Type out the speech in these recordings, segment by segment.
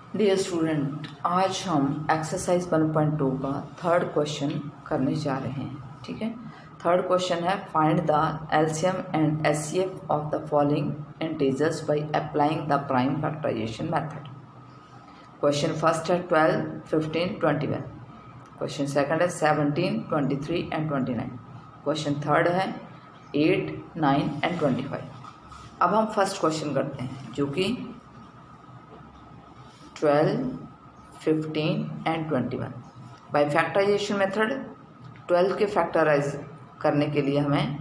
Dear student, आज हम exercise 1.2 का थर्ड क्वेश्चन करने जा रहे हैं। ठीक है, थर्ड क्वेश्चन है find the LCM and HCF of the following integers by applying the prime factorization method. Question first है 12, 15, 21। क्वेश्चन सेकंड है 17, 23 एंड 29। क्वेश्चन थर्ड है 8, 9 एंड 25। अब हम फर्स्ट क्वेश्चन करते हैं जो कि 12, 15 एंड 21। बाय फैक्टराइजेशन मेथड 12 के फैक्टराइज करने के लिए हमें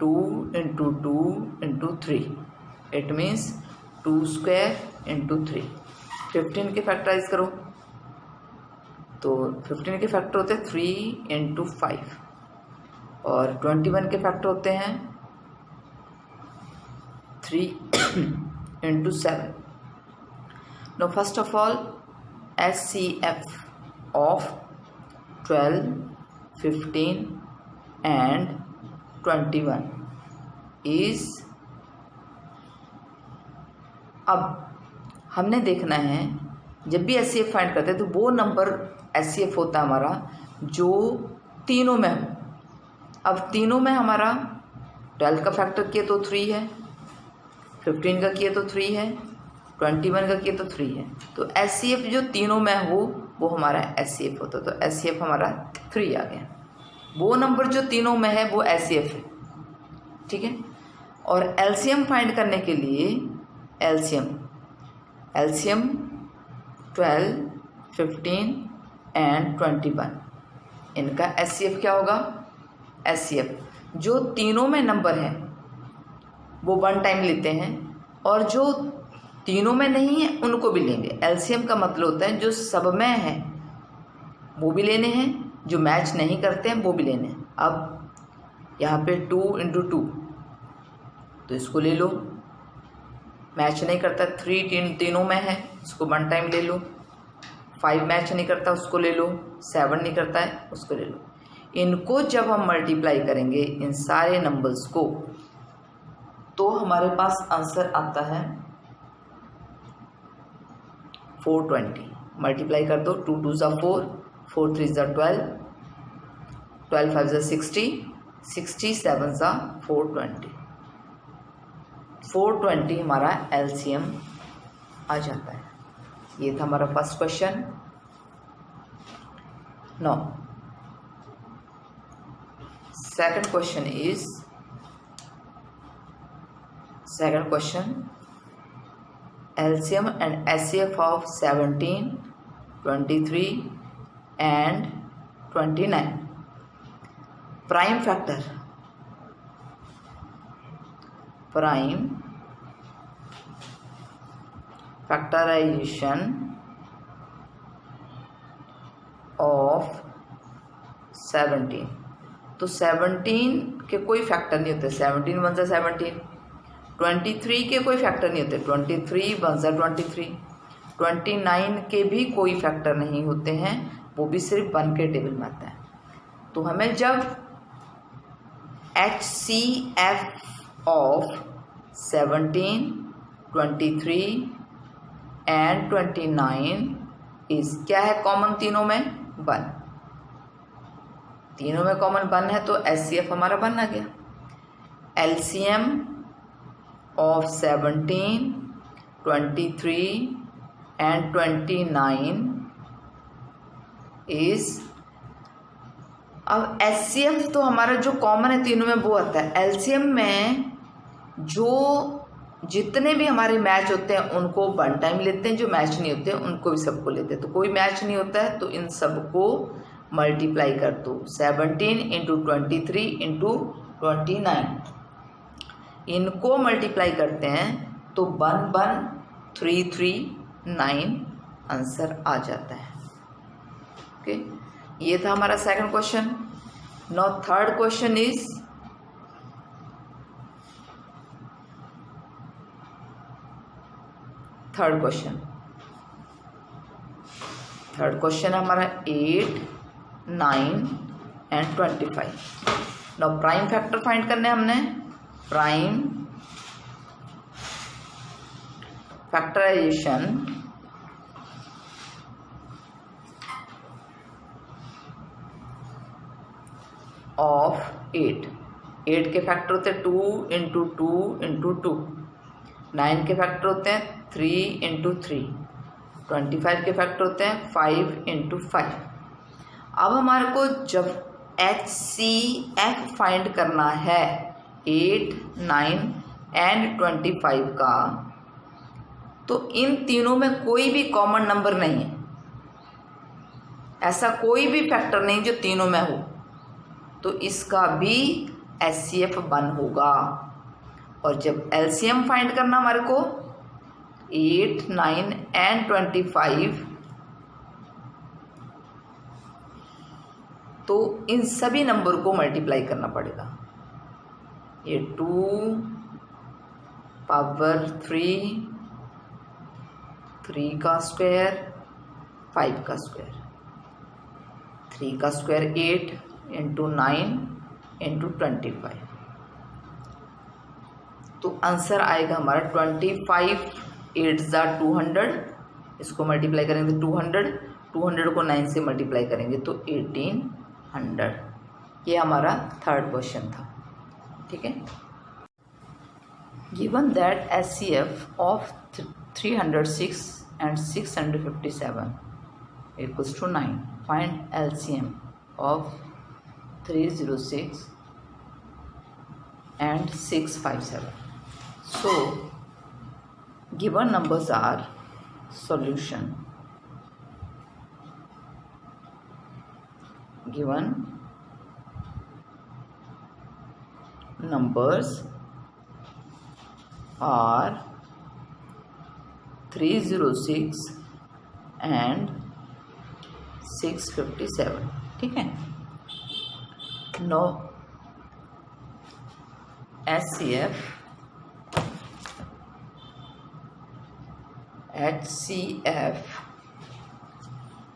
2 into 2 into 3, it means 2 square into 3। 15 के फैक्टराइज करो तो 15 के फैक्टर होते हैं 3 इंटू 5 और 21 के फैक्टर होते हैं 3 into 7। Now first of all, HCF of 12, 15 and 21 is, अब हमने देखना है जब भी HCF फाइंड करते हैं तो वो नंबर HCF होता है हमारा जो तीनों में हो। अब तीनों में हमारा 12 का फैक्टर किए तो 3 है, 15 का किए तो 3 है, 21 का किए तो 3 है। तो HCF जो तीनों में हो वो हमारा HCF होता है। तो HCF हमारा 3 आ गया। वो नंबर जो तीनों में है वो HCF है। ठीक है, और LCM फाइंड करने के लिए LCM 12, 15 एंड 21, इनका HCF क्या होगा? HCF जो तीनों में नंबर है वो 1 टाइम लेते हैं और जो तीनों में नहीं है उनको भी लेंगे। एलसीएम का मतलब होता है जो सब में है वो भी लेने हैं, जो मैच नहीं करते हैं वो भी लेने हैं। अब यहाँ पे 2 इंटू 2 तो इसको ले लो, मैच नहीं करता 3 तीनों में है इसको 1 टाइम ले लो। 5 मैच नहीं करता उसको ले लो, 7 नहीं करता है उसको ले लो। इनको जब हम मल्टीप्लाई करेंगे इन सारे नंबर्स को तो हमारे पास आंसर आता है 420। मल्टीप्लाई कर दो, 2 2 ज़ा 4, 4 3 ज़ा 12, 12 5 ज़ा 60, 60 7 ज़ा 420। 420 हमारा एलसीएम आ जाता है। ये था हमारा first question. Now second question is, second question, LCM and HCF of 17, 23 and 29. Prime factor, prime factorization of 17। तो 17 के कोई फैक्टर नहीं होते, 17 1 ज़ा 17। 23 के कोई फैक्टर नहीं होते, 23 1 ज़ा 23। 29 के भी कोई फैक्टर नहीं होते हैं, वो भी सिर्फ 1 के टेबल में आता है। तो हमें जब HCF ऑफ 17, 23 एंड 29 इज क्या है कॉमन तीनों में? 1। तीनों में कॉमन 1 है तो HCF हमारा 1 आ गया। LCM of 17, 23 and 29 is, अब HCF तो हमारा जो कॉमन है तीनों में वो आता है। LCM में जो जितने भी हमारे मैच होते हैं उनको 1 टाइम लेते हैं, जो मैच नहीं होते हैं उनको भी सबको लेते हैं। तो कोई मैच नहीं होता है तो इन सबको मल्टीप्लाई कर दो, 17 इंटू 23 इंटू 29। इनको मल्टीप्लाई करते हैं तो 1 1 3 3 9 आंसर आ जाता है। ओके, ये था हमारा second question. Now third question is, third question है हमारा 8, 9 and 25। Now prime factor find करने हमने प्राइम factorization ऑफ 8। 8 के फैक्टर होते हैं 2 इंटू 2 इंटू 2। 9 के फैक्टर होते हैं 3 इंटू 3। 25 के फैक्टर होते हैं 5 इंटू 5। अब हमारे को जब HCF फाइंड करना है 8, 9 एंड 25 का, तो इन तीनों में कोई भी कॉमन नंबर नहीं है। ऐसा कोई भी फैक्टर नहीं जो तीनों में हो, तो इसका भी HCF 1 होगा। और जब LCM फाइंड करना हमारे को 8, 9 एंड 25, तो इन सभी नंबर को मल्टीप्लाई करना पड़ेगा। ये 2 पावर 3 का स्क्वायर, 5 का स्क्वायर, 3 का स्क्वायर 8 इंटू 9 इंटू 25। तो आंसर आएगा हमारा 25 8 ज़ा 200। इसको मल्टीप्लाई करेंगे 200 को 9 से मल्टीप्लाई करेंगे तो 1800। ये हमारा थर्ड क्वेश्चन था। ठीक है। Given that HCF of 306 and 657 equals to 9. Find LCM of 306 and 657. So given numbers are solution. Given numbers are 306 and 657। ठीक है। Now HCF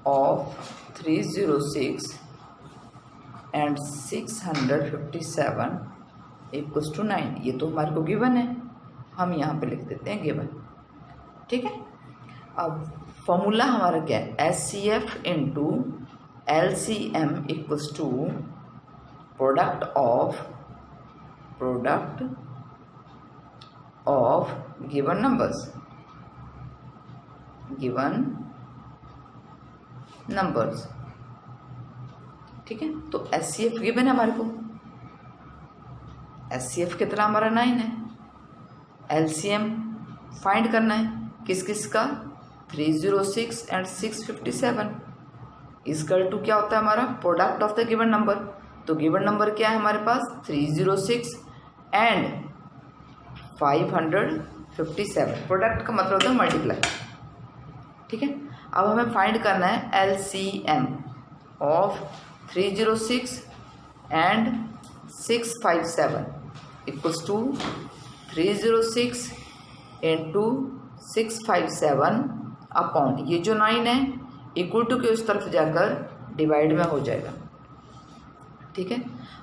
of 306 and 657 equals to 9। ये तो हमारे को गिवन है, हम यहाँ पे लिख देते हैं गिवन। ठीक है। अब फॉर्मूला हमारा क्या है, HCF into LCM equals to product of given numbers. ठीक है। तो HCF गिवन है हमारे को, HCF कितना हमारा 9 है। LCM फाइंड करना है किस किस का, 306 एंड 657 इजकल टू क्या होता है हमारा, product of the given number. तो गिवन नंबर क्या है हमारे पास, 306 एंड 557। प्रोडक्ट का मतलब होता है मल्टीप्लाई। ठीक है। अब हमें फाइंड करना है LCM of 306 and 657 equals to 306 into 657 upon ये जो 9 है इक्वल टू के उस तरफ जाकर डिवाइड में हो जाएगा। ठीक है।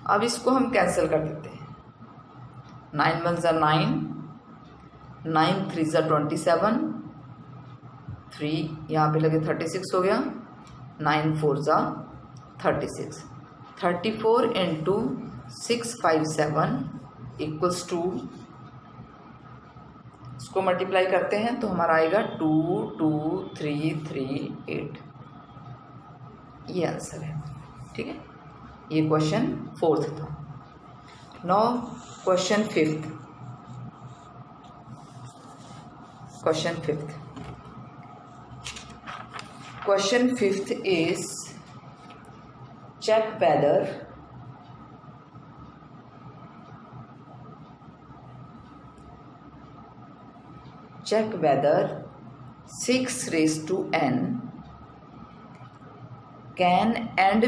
अब इसको हम कैंसिल कर देते हैं। 9 1 ज़ा 9, 9 3 ज़ा 27, 3 यहाँ पे लगे 36 हो गया, 9 4 ज़ा 36, 34 इंटू 657 इक्वल्स टू, इसको मल्टीप्लाई करते हैं तो हमारा आएगा 22338। ये आंसर है। ठीक है। ये क्वेश्चन 4th था। Now question 5th। Question 5th is check whether 6 raised to n can end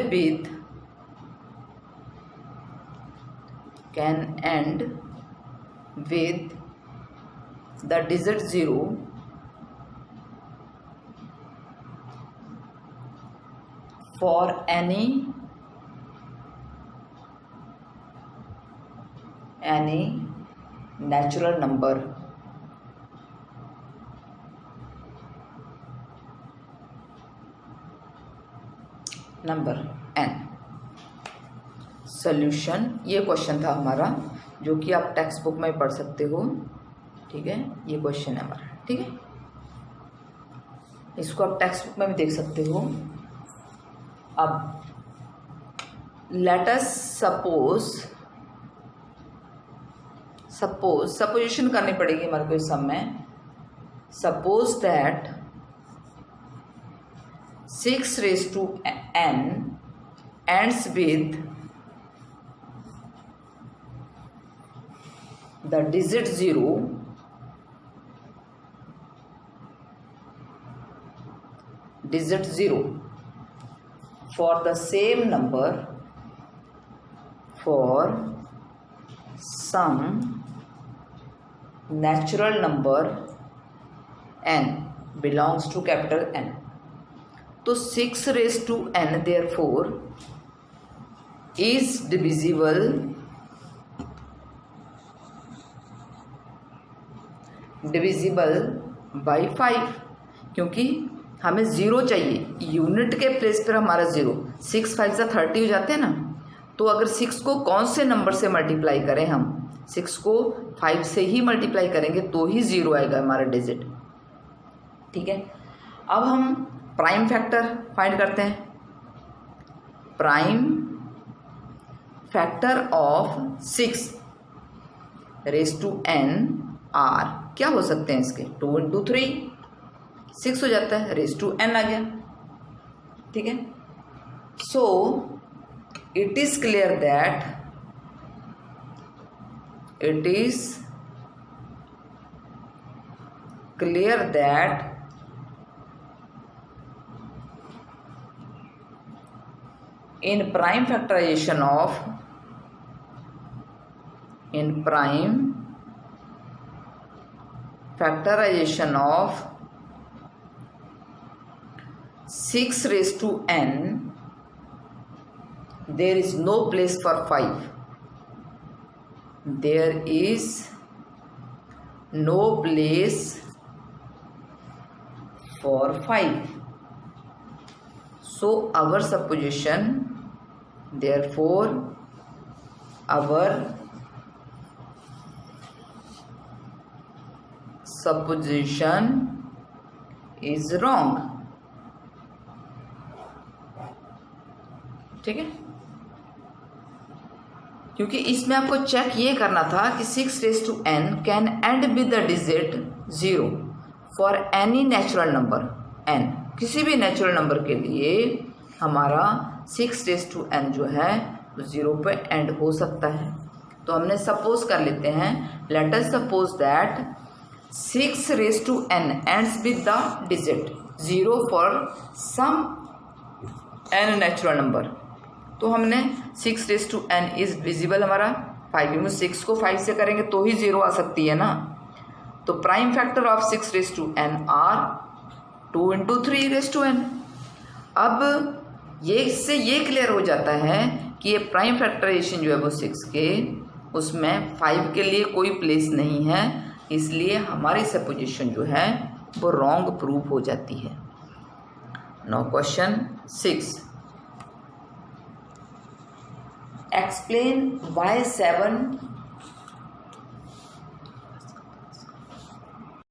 with the digit 0 for any natural number n। Solution. ये क्वेश्चन था हमारा जो कि आप टेक्स्ट बुक में पढ़ सकते हो, ठीक है। ये क्वेश्चन है हमारा, ठीक है। इसको आप टेक्स्ट बुक में भी देख सकते हो। अब लेट अस सपोजिशन करनी पड़ेगी हमारे को इस सब में। Suppose that 6 raised to n ends with the digit 0 for the same number for some natural number n belongs to capital N। तो 6 raised to n therefore is divisible by 5, क्योंकि हमें 0 चाहिए, यूनिट के प्लेस पर हमारा 0, 6 5 से 30 हो जाते हैं ना। तो अगर 6 को कौन से नंबर से मल्टीप्लाई करें, हम 6 को 5 से ही मल्टीप्लाई करेंगे तो ही 0 आएगा हमारा डिजिट, ठीक है। अब हम प्राइम फैक्टर फाइंड करते हैं। Prime factor of 6 raised to n are क्या हो सकते हैं इसके, 2 into 3 6 हो जाता है, raised to n आ गया, ठीक है। So it is clear that in prime factorization of 6 raised to n there is no place for 5, there is no place for 5, so our supposition, therefore our supposition is wrong, ठीक है। क्योंकि इसमें आपको check ये करना था कि 6 raised to n can and with the digit 0 for any natural number n, किसी भी नेचुरल नंबर के लिए हमारा 6 raised to n जो है 0 पे एंड हो सकता है। तो हमने सपोज कर लेते हैं, let us suppose that 6 raised to n ends with the digit 0 for some n natural number. तो हमने 6 raised to n is divisible हमारा 5 में 6 को 5 से करेंगे तो ही 0 आ सकती है ना। तो prime factor of 6 raised to n are 2 into 3 raised to n। अब ये इससे ये क्लियर हो जाता है कि ये प्राइम फैक्टराइजेशन जो है वो 6 के उसमें 5 के लिए कोई प्लेस नहीं है, इसलिए हमारी सपोजिशन जो है वो रॉन्ग प्रूव हो जाती है। Now question 6, explain why 7